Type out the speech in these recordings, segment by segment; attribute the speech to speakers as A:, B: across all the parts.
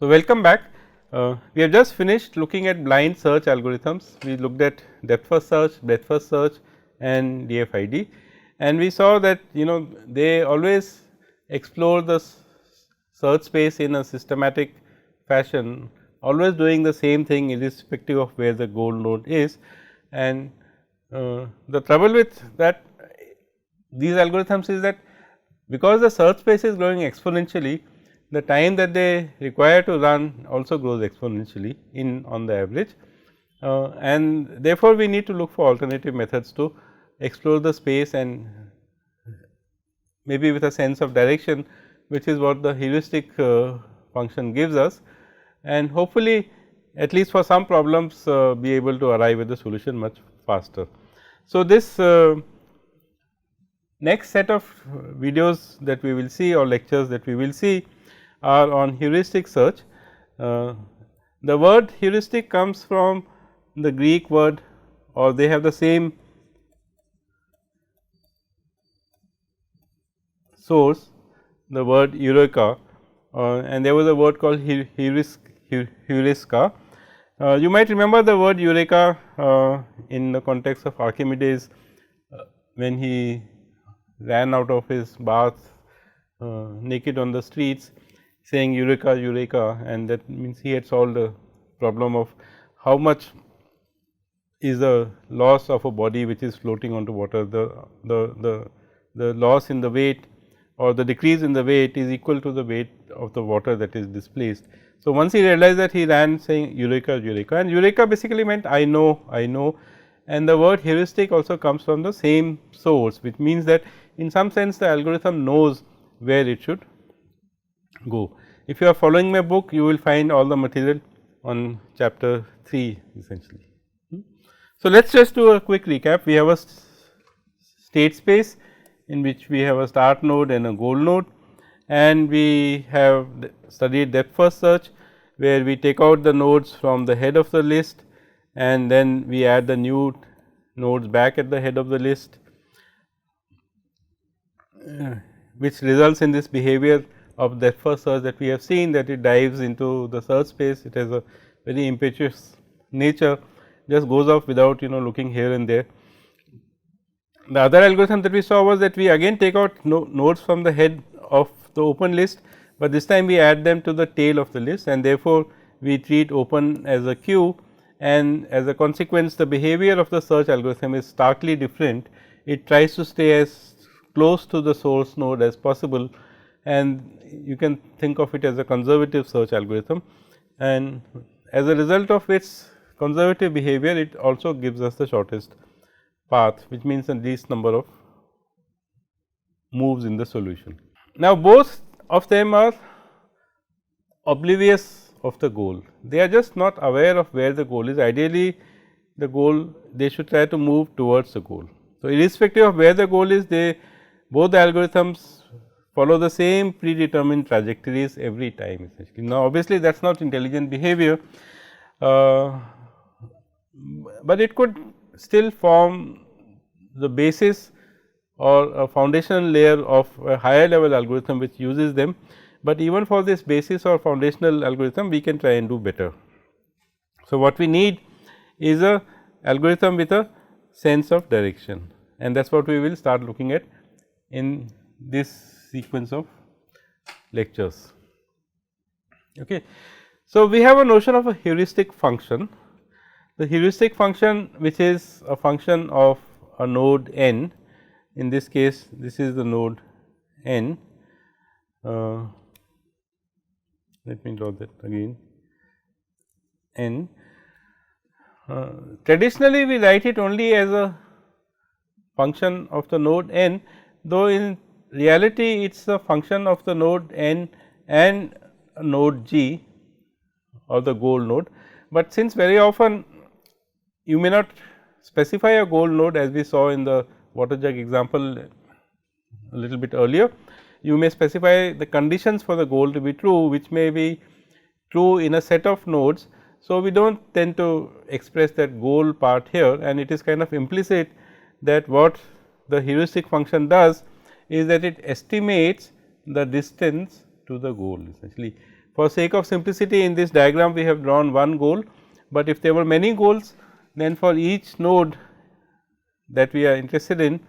A: So, welcome back. We have just finished looking at blind search algorithms. We looked at depth first search, breadth first search and DFID, and we saw that they always explore the search space in a systematic fashion, always doing the same thing irrespective of where the goal node is. And the trouble with that these algorithms is that because the search space is growing exponentially, the time that they require to run also grows exponentially in on the average, and therefore, we need to look for alternative methods to explore the space and maybe with a sense of direction, which is what the heuristic function gives us, and hopefully at least for some problems be able to arrive at the solution much faster. So, this next set of videos that we will see or lectures that we will see are on heuristic search. The word heuristic comes from the Greek word, or they have the same source, the word eureka, and there was a word called heurisca. You might remember the word eureka in the context of Archimedes when he ran out of his bath naked on the streets saying eureka, eureka, and that means he had solved the problem of how much is the loss of a body which is floating onto water. The loss in the weight or the decrease in the weight is equal to the weight of the water that is displaced. So, once he realized that, he ran saying eureka, eureka, and eureka basically meant I know, and the word heuristic also comes from the same source, which means that in some sense the algorithm knows where it should go. If you are following my book, you will find all the material on chapter 3 essentially. So, let us just do a quick recap. We have a state space in which we have a start node and a goal node, and we have studied depth first search, where we take out the nodes from the head of the list and then we add the new nodes back at the head of the list, which results in this behavior of depth first search that we have seen, that it dives into the search space. It has a very impetuous nature, just goes off without looking here and there. The other algorithm that we saw was that we again take out nodes from the head of the open list, but this time we add them to the tail of the list, and therefore, we treat open as a queue, and as a consequence the behavior of the search algorithm is starkly different. It tries to stay as close to the source node as possible, and you can think of it as a conservative search algorithm, and as a result of its conservative behavior, it also gives us the shortest path, which means the least number of moves in the solution. Now, both of them are oblivious of the goal. They are just not aware of where the goal is. Ideally, the goal, they should try to move towards the goal. So, irrespective of where the goal is, both the algorithms follow the same predetermined trajectories every time essentially. Now, obviously, that is not intelligent behavior, but it could still form the basis or a foundational layer of a higher level algorithm which uses them, but even for this basis or foundational algorithm we can try and do better. So, what we need is a algorithm with a sense of direction, and that is what we will start looking at in this sequence of lectures. Okay. So, we have a notion of a heuristic function. The heuristic function, which is a function of a node n, in this case this is the node n. Let me draw that again, n. Traditionally, we write it only as a function of the node n, though in reality it is a function of the node n and node g or the goal node, but since very often you may not specify a goal node, as we saw in the water jug example a little bit earlier, you may specify the conditions for the goal to be true, which may be true in a set of nodes. So, we do not tend to express that goal part here, and it is kind of implicit that what the heuristic function does is that it estimates the distance to the goal essentially. For sake of simplicity, in this diagram we have drawn one goal, but if there were many goals, then for each node that we are interested in,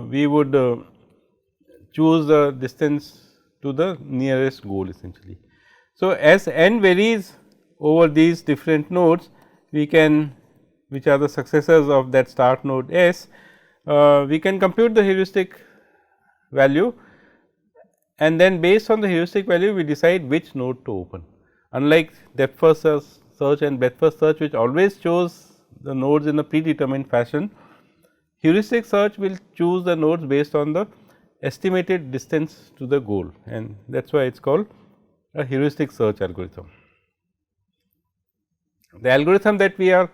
A: we would choose the distance to the nearest goal essentially. So, as n varies over these different nodes, we can, which are the successors of that start node S, we can compute the heuristic value, and then based on the heuristic value we decide which node to open. Unlike depth first search and breadth first search, which always chose the nodes in a predetermined fashion, heuristic search will choose the nodes based on the estimated distance to the goal, and that is why it is called a heuristic search algorithm. The algorithm that we are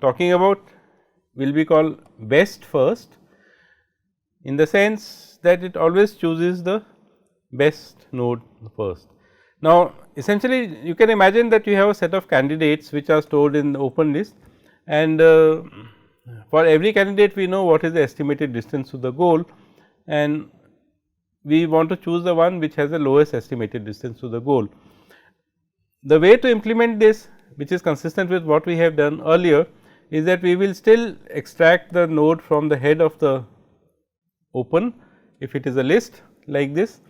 A: talking about will be called best first, in the sense that it always chooses the best node first. Now, essentially you can imagine that you have a set of candidates which are stored in the open list, and for every candidate we know what is the estimated distance to the goal, and we want to choose the one which has the lowest estimated distance to the goal. The way to implement this, which is consistent with what we have done earlier, is that we will still extract the node from the head of the open if it is a list like this,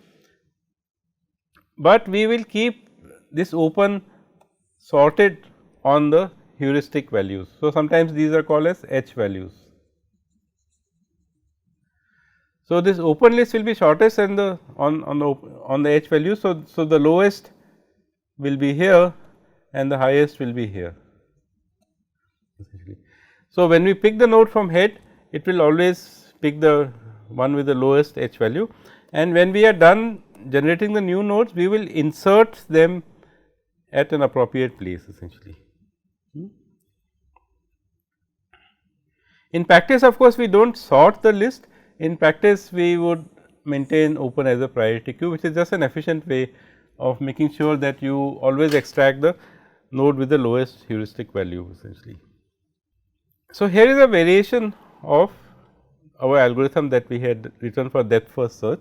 A: but we will keep this open sorted on the heuristic values. So, sometimes these are called as H values. So, this open list will be shortest and the on the H value. So, the lowest will be here and the highest will be here essentially. So, when we pick the node from head, it will always pick the one with the lowest H value, and when we are done generating the new nodes, we will insert them at an appropriate place essentially. In practice, of course, we do not sort the list. In practice, we would maintain open as a priority queue, which is just an efficient way of making sure that you always extract the node with the lowest heuristic value essentially. So, here is a variation of our algorithm that we had written for depth first search.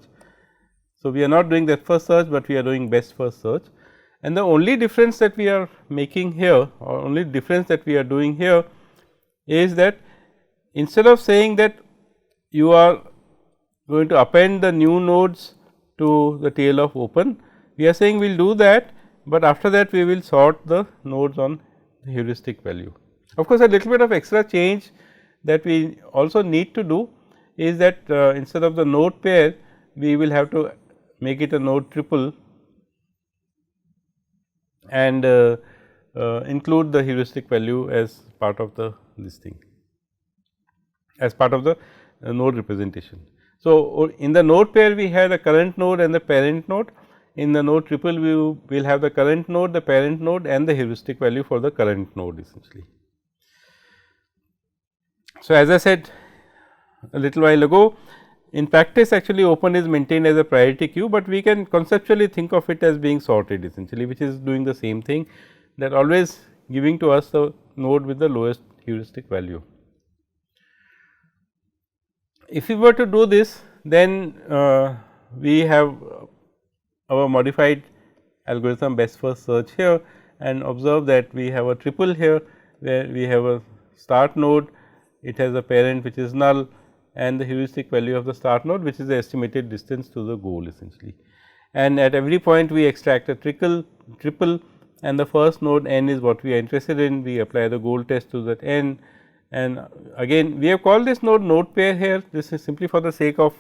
A: So, we are not doing depth first search, but we are doing best first search, and the only difference that we are making here, or only difference that we are doing here, is that instead of saying that you are going to append the new nodes to the tail of open, we are saying we will do that, but after that we will sort the nodes on the heuristic value. Of course, a little bit of extra change that we also need to do is that instead of the node pair, we will have to make it a node triple and include the heuristic value as part of the this thing, as part of the node representation. So, in the node pair we had a current node and the parent node. In the node triple, we will have the current node, the parent node, and the heuristic value for the current node essentially. So, as I said a little while ago, in practice actually open is maintained as a priority queue, but we can conceptually think of it as being sorted essentially, which is doing the same thing, that always giving to us the node with the lowest heuristic value. If we were to do this, then we have our modified algorithm best first search here, and observe that we have a triple here, where we have a start node, it has a parent which is null, and the heuristic value of the start node, which is the estimated distance to the goal essentially. And at every point we extract a triple, and the first node n is what we are interested in, we apply the goal test to that n, and again we have called this node pair here. This is simply for the sake of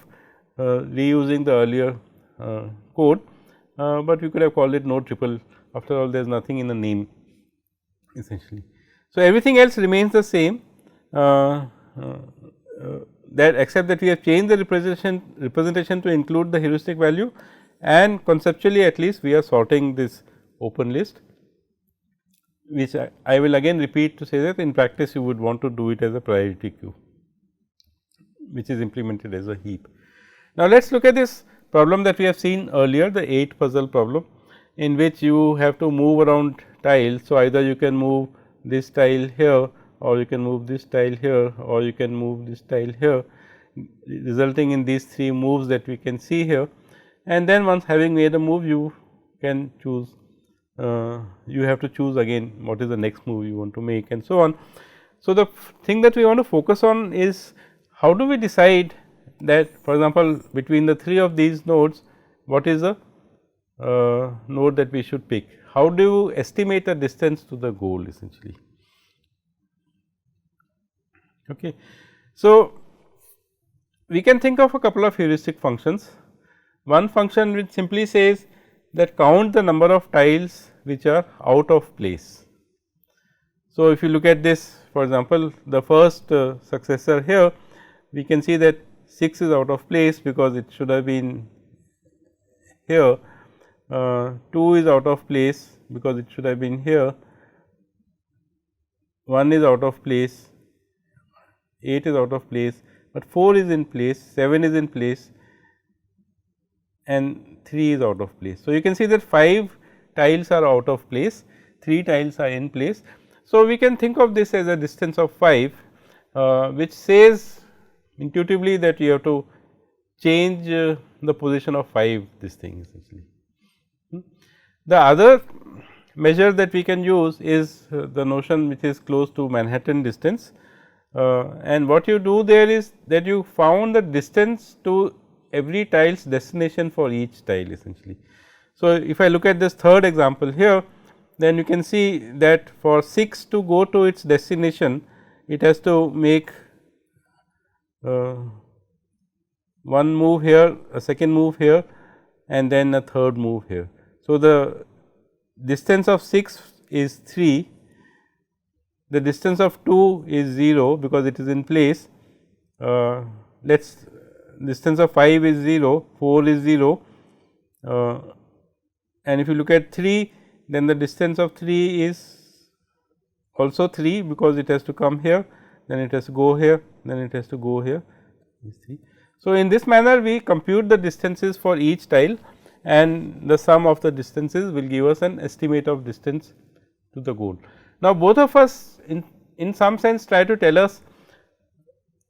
A: reusing the earlier code, but we could have called it node triple. After all, there is nothing in the name essentially. So, everything else remains the same, that except that we have changed the representation to include the heuristic value, and conceptually at least we are sorting this open list, which I will again repeat to say that in practice you would want to do it as a priority queue, which is implemented as a heap. Now, let us look at this problem that we have seen earlier, the 8 puzzle problem, in which you have to move around tiles. So, either you can move this tile here, or you can move this tile here, or you can move this tile here, resulting in these 3 moves that we can see here. and then once having made a move, you can choose, you have to choose again what is the next move you want to make, and so on. So, the thing that we want to focus on is how do we decide that, for example, between the 3 of these nodes, what is the node that we should pick? How do you estimate the distance to the goal essentially? Okay. So, we can think of a couple of heuristic functions. One function which simply says that count the number of tiles which are out of place. So, if you look at this, for example, the first successor here, we can see that 6 is out of place because it should have been here, 2 is out of place because it should have been here, 1 is out of place, 8 is out of place, but 4 is in place, 7 is in place, and 3 is out of place. So, you can see that 5 tiles are out of place, 3 tiles are in place. So, we can think of this as a distance of 5, which says intuitively that you have to change the position of 5 this thing essentially. The other measure that we can use is the notion which is close to Manhattan distance, and what you do there is that you found the distance to every tile's destination for each tile essentially. So, if I look at this third example here, then you can see that for 6 to go to its destination, it has to make one move here, a second move here, and then a third move here. So, the distance of 6 is 3, the distance of 2 is 0 because it is in place, distance of 5 is 0, 4 is 0, and if you look at 3, then the distance of 3 is also 3 because it has to come here, then it has to go here, then it has to go here. So, in this manner we compute the distances for each tile, and the sum of the distances will give us an estimate of distance to the goal. Now, both of us in some sense try to tell us,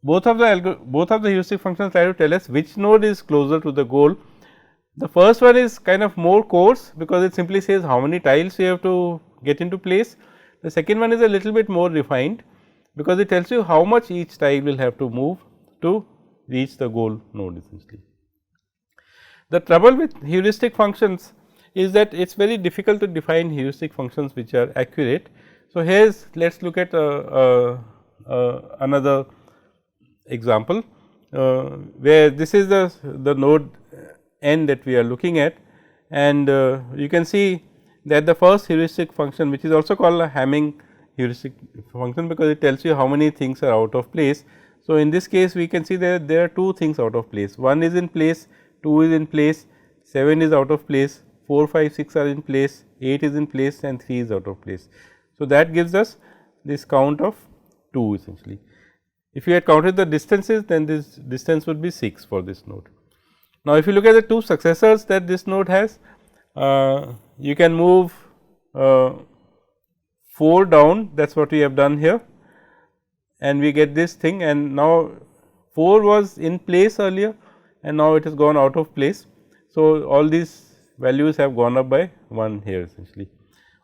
A: both of the heuristic functions try to tell us which node is closer to the goal. The first one is kind of more coarse because it simply says how many tiles you have to get into place. The second one is a little bit more refined because it tells you how much each tile will have to move to reach the goal node essentially. The trouble with heuristic functions is that it is very difficult to define heuristic functions which are accurate. So, here is let us look at another example, where this is the node n that we are looking at, and you can see that the first heuristic function, which is also called a Hamming heuristic function because it tells you how many things are out of place. So, in this case we can see that there are 2 things out of place, 1 is in place, 2 is in place, 7 is out of place, 4, 5, 6 are in place, 8 is in place, and 3 is out of place. So, that gives us this count of 2 essentially. If you had counted the distances, then this distance would be 6 for this node. Now, if you look at the 2 successors that this node has, you can move 4 down, that is what we have done here, and we get this thing, and now 4 was in place earlier and now it has gone out of place. So, all these values have gone up by 1 here essentially.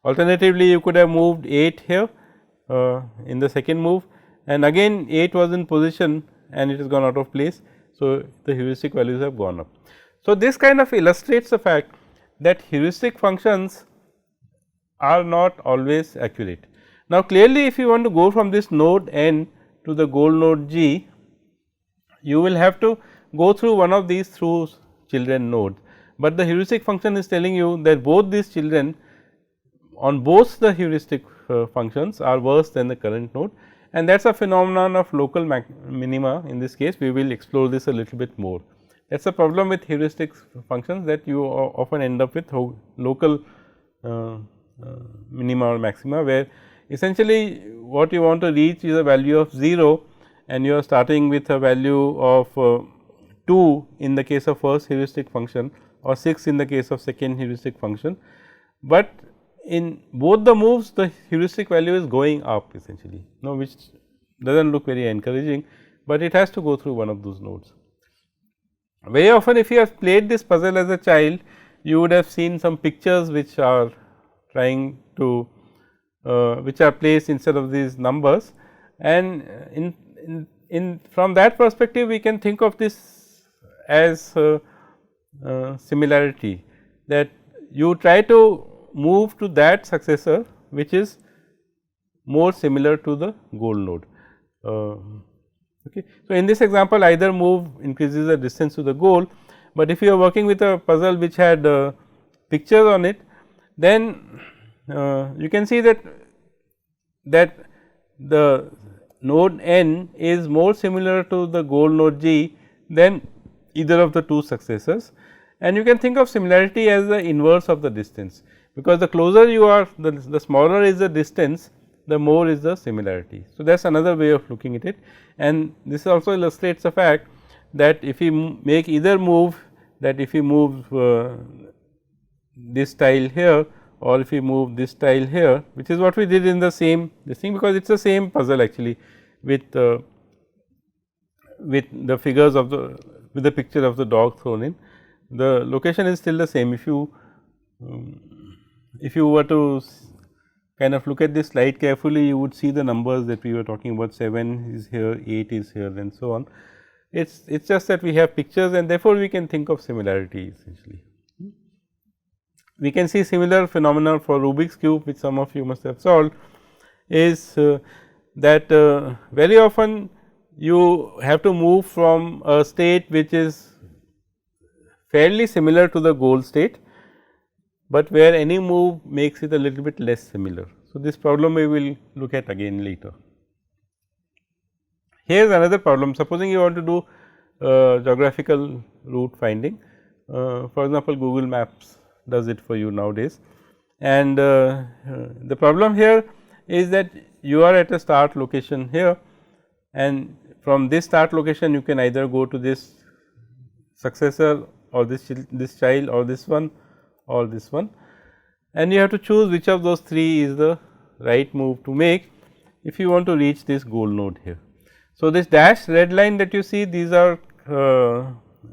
A: Alternatively, you could have moved 8 here in the second move, and again 8 was in position and it has gone out of place. So, the heuristic values have gone up. So, this kind of illustrates the fact that heuristic functions are not always accurate. Now, clearly if you want to go from this node n to the goal node G, you will have to go through one of these through children nodes, but the heuristic function is telling you that both these children on both the heuristic functions are worse than the current node, and that is a phenomenon of local minima. In this case, we will explore this a little bit more. That is a problem with heuristic functions, that you often end up with local minima or maxima, where essentially what you want to reach is a value of 0 and you are starting with a value of 2 in the case of first heuristic function or 6 in the case of second heuristic function, but in both the moves the heuristic value is going up essentially, which does not look very encouraging, but it has to go through one of those nodes. Very often if you have played this puzzle as a child, you would have seen some pictures which are trying to which are placed instead of these numbers, and in from that perspective we can think of this as similarity, that you try to move to that successor which is more similar to the goal node. Okay. So, in this example either move increases the distance to the goal, but if you are working with a puzzle which had pictures on it, then you can see that the node n is more similar to the goal node g than either of the two successors, and you can think of similarity as the inverse of the distance, because the closer you are, the smaller is the distance, the more is the similarity. So, that is another way of looking at it, and this also illustrates the fact that if we make either move, that if we move this tile here or if we move this tile here, which is what we did in the same this thing, because it is the same puzzle actually with the figures of with the picture of the dog thrown in, the location is still the same. If you were to kind of look at this slide carefully, you would see the numbers that we were talking about, 7 is here, 8 is here, and so on. It's just that we have pictures, and therefore, we can think of similarity essentially. We can see similar phenomena for Rubik's cube, which some of you must have solved, is that very often you have to move from a state which is fairly similar to the goal state, but where any move makes it a little bit less similar. So, this problem we will look at again later. Here is another problem. Supposing you want to do geographical route finding, for example, Google Maps does it for you nowadays, and the problem here is that you are at a start location here, and from this start location you can either go to this successor or this child or this one or this one, and you have to choose which of those three is the right move to make if you want to reach this goal node here. So, this dashed red line that you see, these are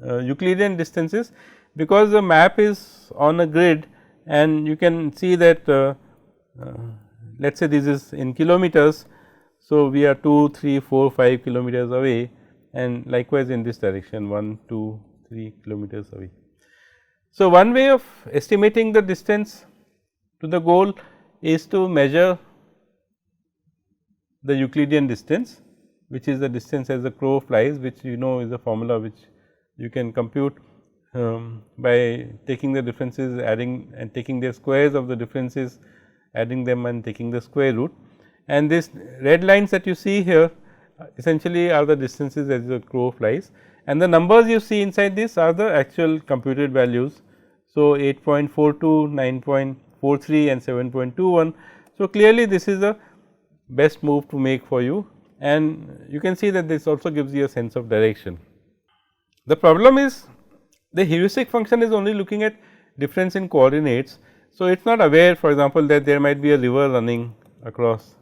A: Euclidean distances, because the map is on a grid, and you can see that let us say this is in kilometers. So, we are 2, 3, 4, 5 kilometers away, and likewise in this direction 1, 2, 3 kilometers away. So, one way of estimating the distance to the goal is to measure the Euclidean distance, which is the distance as the crow flies, which you know is a formula which you can compute by taking the differences, adding and taking their squares of the differences, adding them and taking the square root. And this red lines that you see here essentially are the distances as the crow flies, and the numbers you see inside this are the actual computed values. So, 8.42, 9.43 and 7.21. So, clearly this is the best move to make for you, and you can see that this also gives you a sense of direction. The problem is the heuristic function is only looking at difference in coordinates. So, it is not aware, for example, that there might be a river running across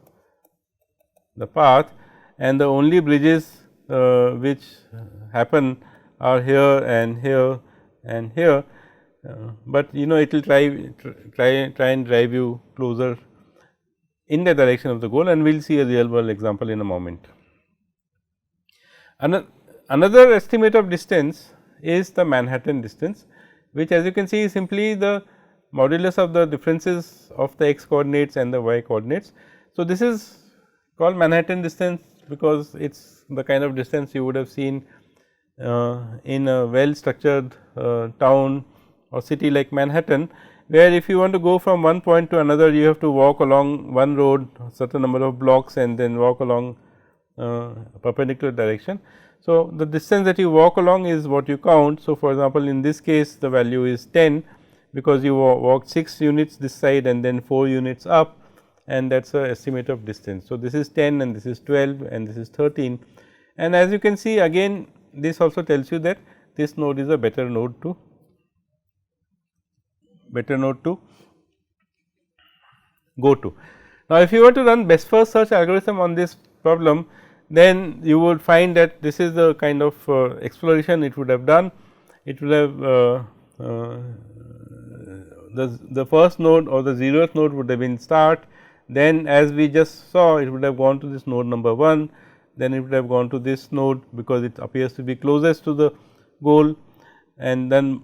A: the path, and the only bridges which happen are here and here and here, but you know it will try and drive you closer in the direction of the goal, and we will see a real world example in a moment. Another estimate of distance is the Manhattan distance, which as you can see is simply the modulus of the differences of the x coordinates and the y coordinates. So, this is called Manhattan distance because it is the kind of distance you would have seen in a well structured town or city like Manhattan, where if you want to go from one point to another, you have to walk along one road a certain number of blocks and then walk along a perpendicular direction. So, the distance that you walk along is what you count. So, for example, in this case the value is 10, because you walked 6 units this side and then 4 units up, and that is a estimate of distance. So, this is 10 and this is 12 and this is 13, and as you can see again this also tells you that this node is a better node to go to. Now, if you were to run best first search algorithm on this problem, then you would find that this is the kind of exploration it would have done. it will have the first node or the 0th node would have been start, then as we just saw it would have gone to this node number 1, then it would have gone to this node because it appears to be closest to the goal, and then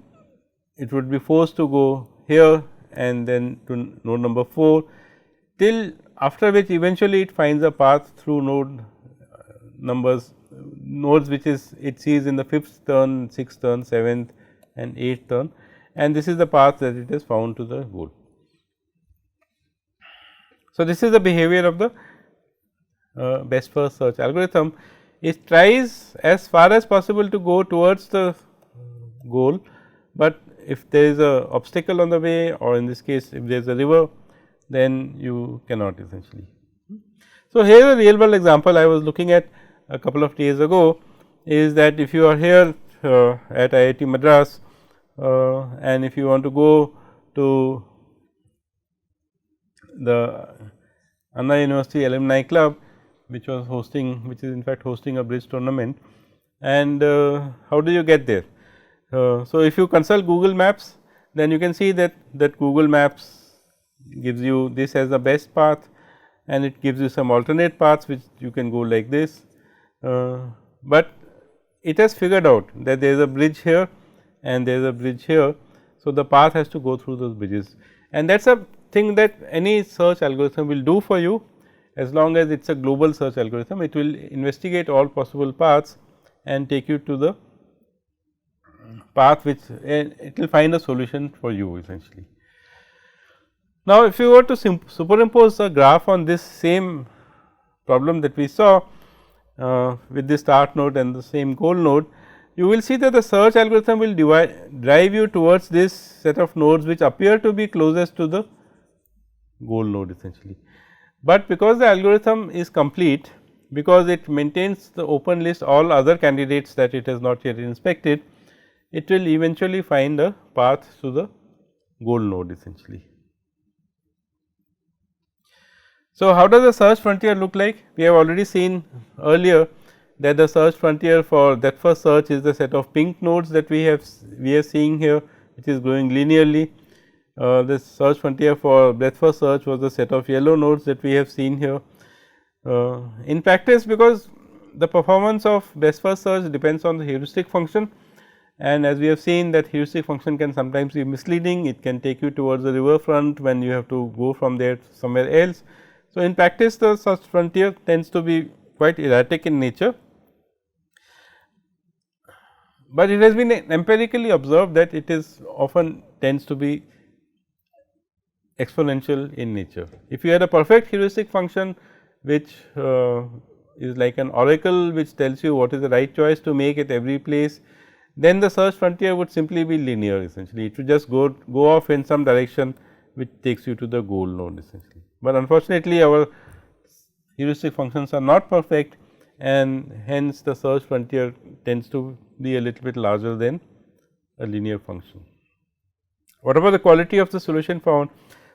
A: it would be forced to go here and then to node number 4, till after which eventually it finds a path through node nodes which is it sees in the 5th turn, 6th turn, 7th and 8th turn, and this is the path that it has found to the goal. So, this is the behavior of the best first search algorithm. It tries as far as possible to go towards the goal, but if there is a obstacle on the way, or in this case if there is a river, then you cannot essentially. So, here is a real world example I was looking at a couple of days ago, is that if you are here at IIT Madras and if you want to go to the Anna University Alumni Club, which was hosting, which is in fact hosting a bridge tournament, and how do you get there? So, if you consult Google Maps, then you can see that Google Maps gives you this as the best path, and it gives you some alternate paths which you can go like this, but it has figured out that there is a bridge here and there is a bridge here. So, the path has to go through those bridges, and that is a thing that any search algorithm will do for you. As long as it is a global search algorithm, it will investigate all possible paths and take you to the path which it will find a solution for you essentially. Now, if you were to superimpose a graph on this same problem that we saw with the start node and the same goal node, you will see that the search algorithm will drive you towards this set of nodes which appear to be closest to the goal node essentially. But because the algorithm is complete, because it maintains the open list all other candidates that it has not yet inspected, it will eventually find a path to the goal node essentially. So, how does the search frontier look like? We have already seen earlier that the search frontier for depth first search is the set of pink nodes that we are seeing here, which is growing linearly. The search frontier for breadth first search was the set of yellow nodes that we have seen here. In practice, because the performance of best first search depends on the heuristic function, and as we have seen that heuristic function can sometimes be misleading, it can take you towards the river front when you have to go from there to somewhere else. So, in practice the search frontier tends to be quite erratic in nature, but it has been empirically observed that it is often tends to be exponential in nature. If you had a perfect heuristic function which is like an oracle which tells you what is the right choice to make at every place, then the search frontier would simply be linear essentially. It would just go off in some direction which takes you to the goal node essentially. But unfortunately, our heuristic functions are not perfect, and hence the search frontier tends to be a little bit larger than a linear function. What about the quality of the solution found?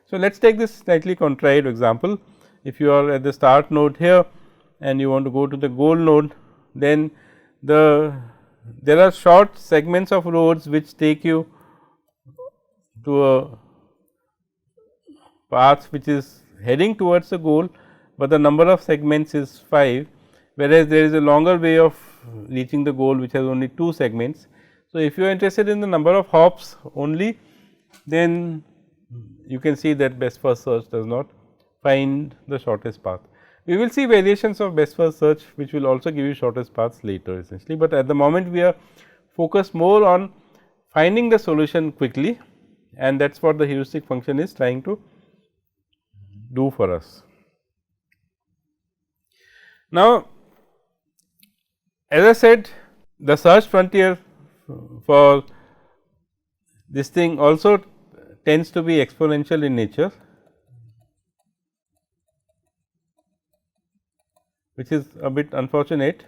A: So, let us take this slightly contrived example. If you are at the start node here and you want to go to the goal node, then there are short segments of roads which take you to a path which is heading towards the goal, but the number of segments is 5, whereas there is a longer way of reaching the goal which has only 2 segments. So, if you are interested in the number of hops only, then you can see that best first search does not find the shortest path. We will see variations of best first search which will also give you shortest paths later essentially, but at the moment we are focused more on finding the solution quickly, and that is what the heuristic function is trying to do for us. Now, as I said, the search frontier for this thing also tends to be exponential in nature, which is a bit unfortunate.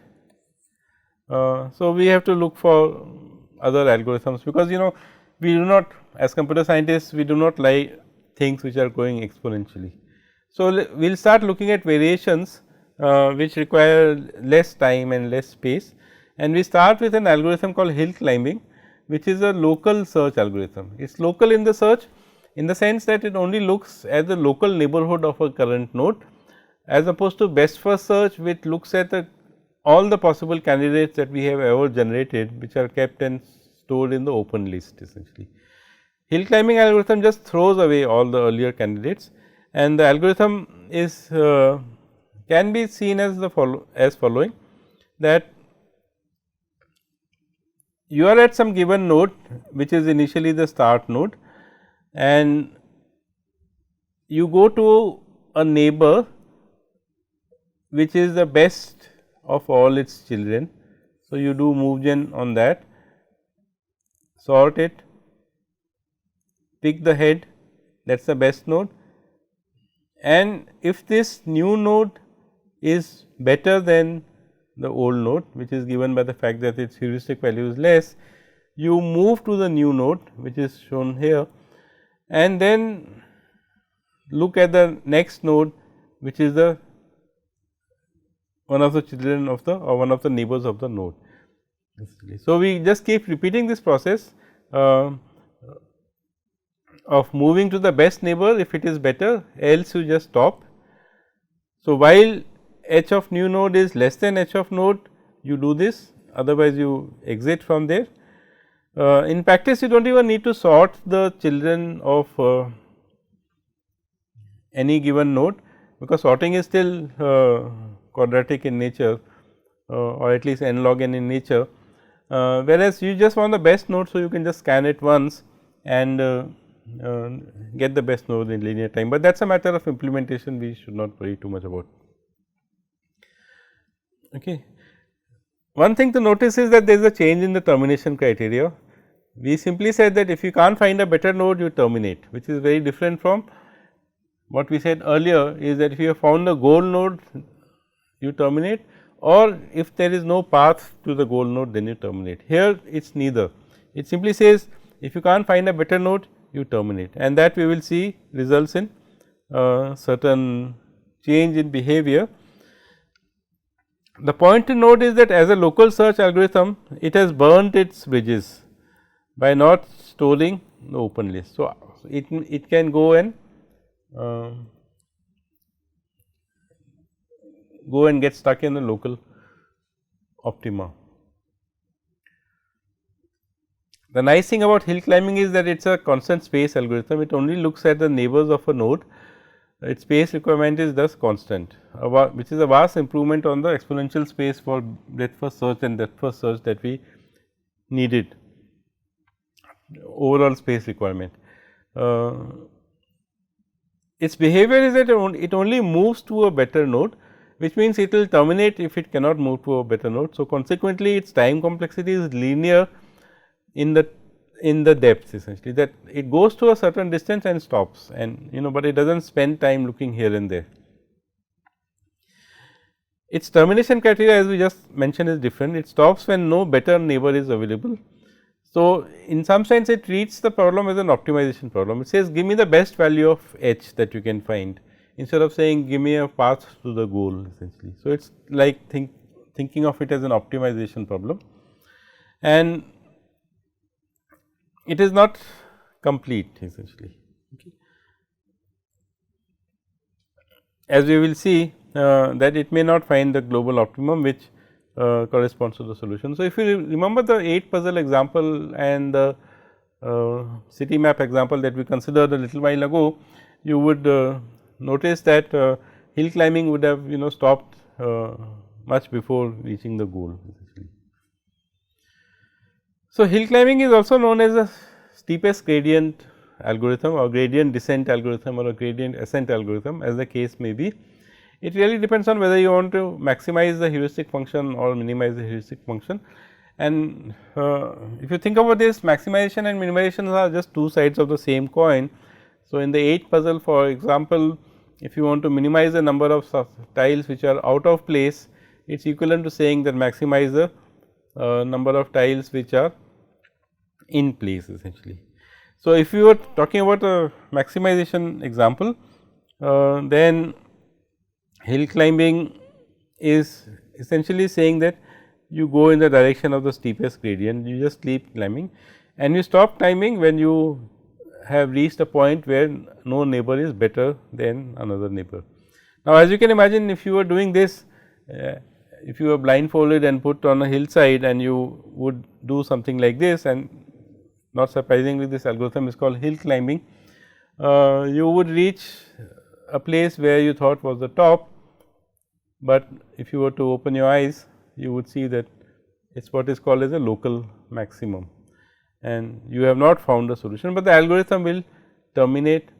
A: So, we have to look for other algorithms, because we do not, as computer scientists, we do not like things which are going exponentially. So, we will start looking at variations which require less time and less space, and we start with an algorithm called hill climbing, which is a local search algorithm. It is local in the search in the sense that it only looks at the local neighborhood of a current node, as opposed to best first search, which looks at all the possible candidates that we have ever generated, which are kept and stored in the open list essentially. Hill climbing algorithm just throws away all the earlier candidates, and the algorithm is can be seen as following, that you are at some given node, which is initially the start node, and you go to a neighbor which is the best of all its children. So, you do move gen on that, sort it, pick the head, that is the best node, and if this new node is better than the old node, which is given by the fact that its heuristic value is less, you move to the new node, which is shown here, and then look at the next node, which is the one of the children of the or one of the neighbors of the node. So, we just keep repeating this process of moving to the best neighbor if it is better, else you just stop. So, while h of new node is less than h of node, you do this, otherwise you exit from there. In practice, you do not even need to sort the children of any given node, because sorting is still quadratic in nature or at least n log n in nature, whereas you just want the best node. So, you can just scan it once and get the best node in linear time, but that is a matter of implementation, we should not worry too much about. Okay. One thing to notice is that there is a change in the termination criteria. We simply said that if you can't find a better node, you terminate, which is very different from what we said earlier, is that if you have found a goal node, you terminate, or if there is no path to the goal node, then you terminate. Here it is neither, it simply says if you can't find a better node, you terminate, and that we will see results in certain change in behavior. The point to note is that as a local search algorithm, it has burnt its bridges by not storing the open list. So, it can go and get stuck in the local optima. The nice thing about hill climbing is that it is a constant space algorithm, it only looks at the neighbors of a node. Its space requirement is thus constant, which is a vast improvement on the exponential space for breadth first search and depth first search that we needed, overall space requirement. Its behavior is that it only moves to a better node, which means it will terminate if it cannot move to a better node. So, consequently, its time complexity is linear in the depths, essentially, that it goes to a certain distance and stops, and but it does not spend time looking here and there. Its termination criteria, as we just mentioned, is different. It stops when no better neighbor is available. So, in some sense it treats the problem as an optimization problem. It says give me the best value of h that you can find, instead of saying give me a path to the goal, essentially. So, it is like thinking of it as an optimization problem, and it is not complete, essentially. Okay. As we will see that it may not find the global optimum which corresponds to the solution. So, if you remember the 8 puzzle example and the city map example that we considered a little while ago, you would notice that hill climbing would have stopped much before reaching the goal, essentially. So, hill climbing is also known as a steepest gradient algorithm or gradient descent algorithm or a gradient ascent algorithm, as the case may be. It really depends on whether you want to maximize the heuristic function or minimize the heuristic function. And if you think about this, maximization and minimization are just two sides of the same coin. So, in the 8 puzzle, for example, if you want to minimize the number of tiles which are out of place, it is equivalent to saying that maximize the number of tiles which are in place, essentially. So, if you were talking about a maximization example, then hill climbing is essentially saying that you go in the direction of the steepest gradient, you just keep climbing. and you stop timing when you have reached a point where no neighbor is better than another neighbor. Now, as you can imagine, if you were doing this, if you were blindfolded and put on a hillside and you would do something like this, and not surprisingly this algorithm is called hill climbing, you would reach a place where you thought was the top, but if you were to open your eyes, you would see that it is what is called as a local maximum, and you have not found a solution, but the algorithm will terminate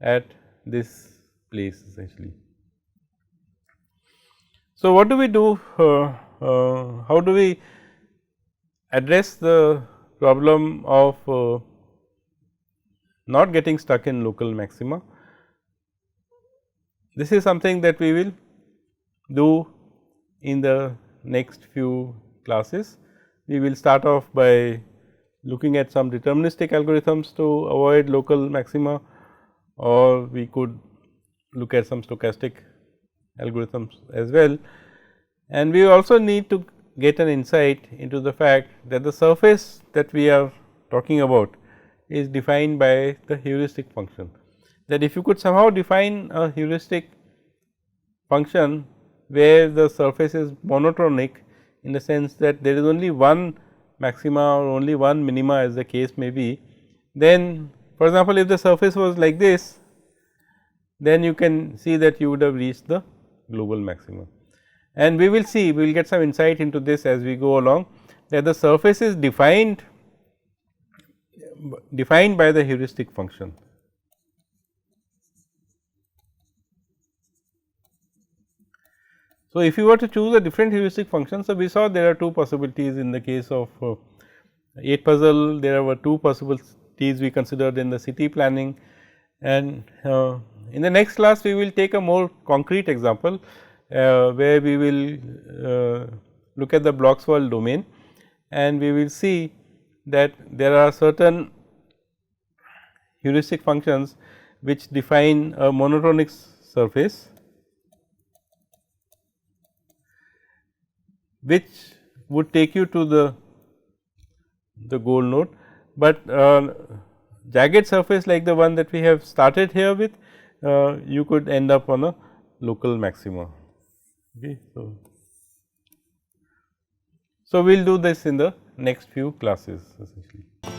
A: at this place essentially. So, what do we do? How do we address the problem of not getting stuck in local maxima? This is something that we will do in the next few classes. We will start off by looking at some deterministic algorithms to avoid local maxima, or we could look at some stochastic algorithms as well. And we also need to get an insight into the fact that the surface that we are talking about is defined by the heuristic function. That if you could somehow define a heuristic function where the surface is monotonic, in the sense that there is only one maxima or only one minima as the case may be, then for example, if the surface was like this, then you can see that you would have reached the global maximum. And we will see, we will get some insight into this as we go along, that the surface is defined by the heuristic function. So, if you were to choose a different heuristic function, so we saw there are two possibilities in the case of 8 puzzle, there were two possibilities we considered in the city planning, and in the next class we will take a more concrete example, where we will look at the Bloxwald domain, and we will see that there are certain heuristic functions which define a monotonic surface, which would take you to the goal node, but jagged surface like the one that we have started here with, you could end up on a local maxima. Okay. So, we will do this in the next few classes essentially.